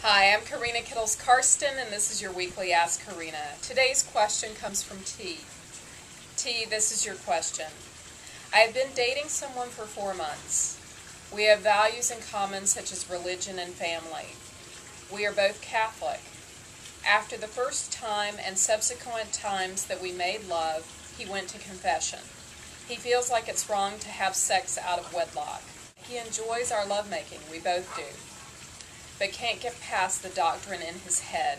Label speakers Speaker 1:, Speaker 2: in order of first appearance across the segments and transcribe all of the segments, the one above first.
Speaker 1: Hi, I'm Karinna Kittles-Karsten, and this is your Weekly Ask Karinna. Today's question comes from T. T, this is your question. I have been dating someone for 4 months. We have values in common such as religion and family. We are both Catholic. After the first time and subsequent times that we made love, he went to confession. He feels like it's wrong to have sex out of wedlock. He enjoys our lovemaking, we both do, but can't get past the doctrine in his head.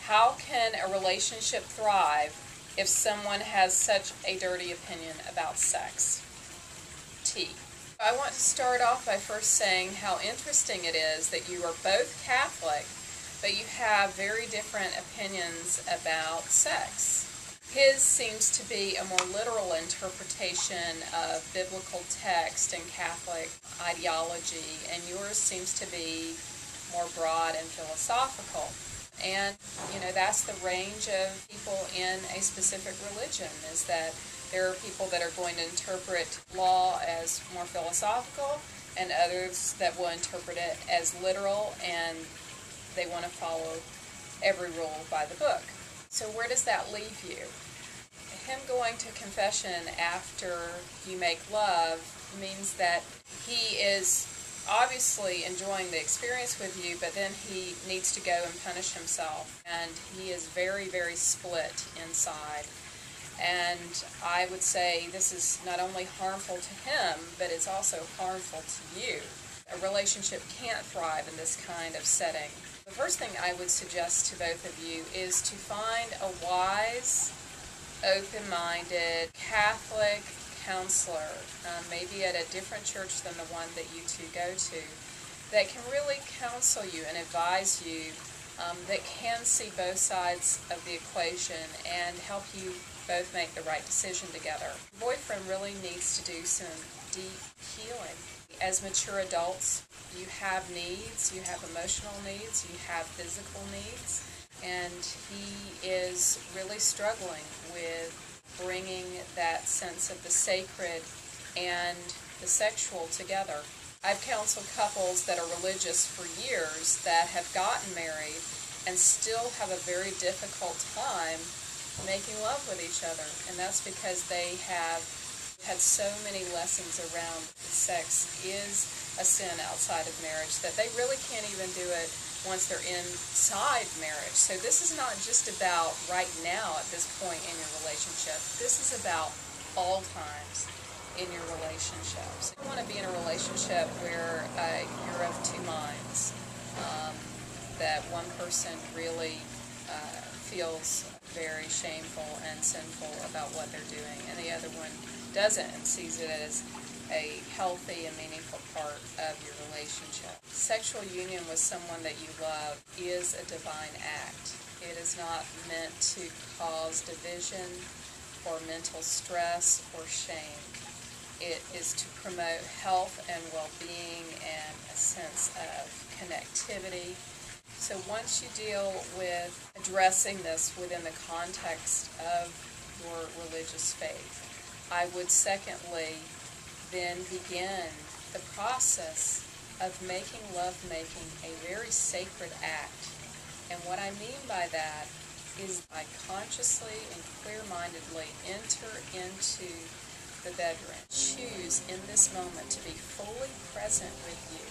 Speaker 1: How can a relationship thrive if someone has such a dirty opinion about sex? T. I want to start off by first saying how interesting it is that you are both Catholic, but you have very different opinions about sex. His seems to be a more literal interpretation of biblical text and Catholic ideology, and yours seems to be more broad and philosophical. And, that's the range of people in a specific religion, is that there are people that are going to interpret law as more philosophical, and others that will interpret it as literal, and they want to follow every rule by the book. So where does that leave you? Him going to confession after you make love means that he is obviously enjoying the experience with you, but then he needs to go and punish himself, and he is very, very split inside. And I would say this is not only harmful to him, but it's also harmful to you. A relationship can't thrive in this kind of setting. The first thing I would suggest to both of you is to find a wise, open-minded Catholic counselor, maybe at a different church than the one that you two go to, that can really counsel you and advise you, that can see both sides of the equation and help you both make the right decision together. The boyfriend really needs to do some deep healing. As mature adults, you have needs, you have emotional needs, you have physical needs, and he is really struggling with bringing that sense of the sacred and the sexual together. I've counseled couples that are religious for years that have gotten married and still have a very difficult time making love with each other, and that's because they have had so many lessons around sex is a sin outside of marriage that they really can't even do it once they're inside marriage. So this is not just about right now at this point in your relationship. This is about all times in your relationships. You want to be in a relationship where you're of two minds, that one person really feels very shameful and sinful about what they're doing, and the other one doesn't and sees it as a healthy and meaningful part of your relationship. Sexual union with someone that you love is a divine act. It is not meant to cause division or mental stress or shame. It is to promote health and well-being and a sense of connectivity. So once you deal with addressing this within the context of your religious faith, I would secondly then begin the process of making lovemaking a very sacred act. And what I mean by that is I consciously and clear-mindedly enter into the bedroom. Choose in this moment to be fully present with you,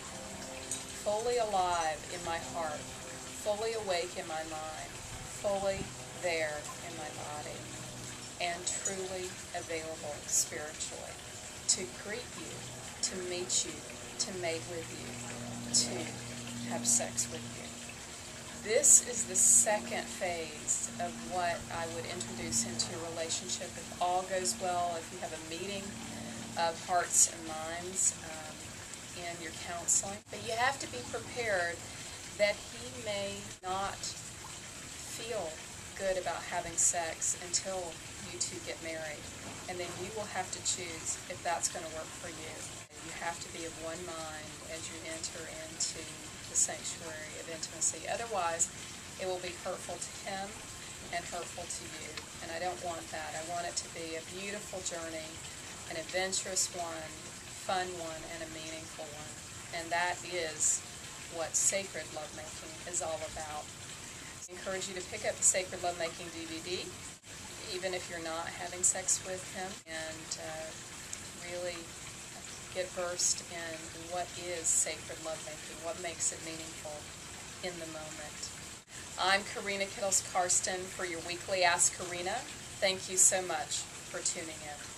Speaker 1: fully alive in my heart, fully awake in my mind, fully there in my body, and truly available spiritually to greet you, to meet you, to mate with you, to have sex with you. This is the second phase of what I would introduce into your relationship if all goes well, if you have a meeting of hearts and minds in your counseling. But you have to be prepared that he may not feel good about having sex until you two get married, and then you will have to choose if that's going to work for you. You have to be of one mind as you enter into the sanctuary of intimacy. Otherwise, it will be hurtful to him and hurtful to you, and I don't want that. I want it to be a beautiful journey, an adventurous one, fun one, and a meaningful one, and that is what sacred lovemaking is all about. I encourage you to pick up the Sacred Lovemaking DVD, even if you're not having sex with him, and really get versed in what is sacred lovemaking, what makes it meaningful in the moment. I'm Karinna Kittles-Karsten for your Weekly Ask Karinna. Thank you so much for tuning in.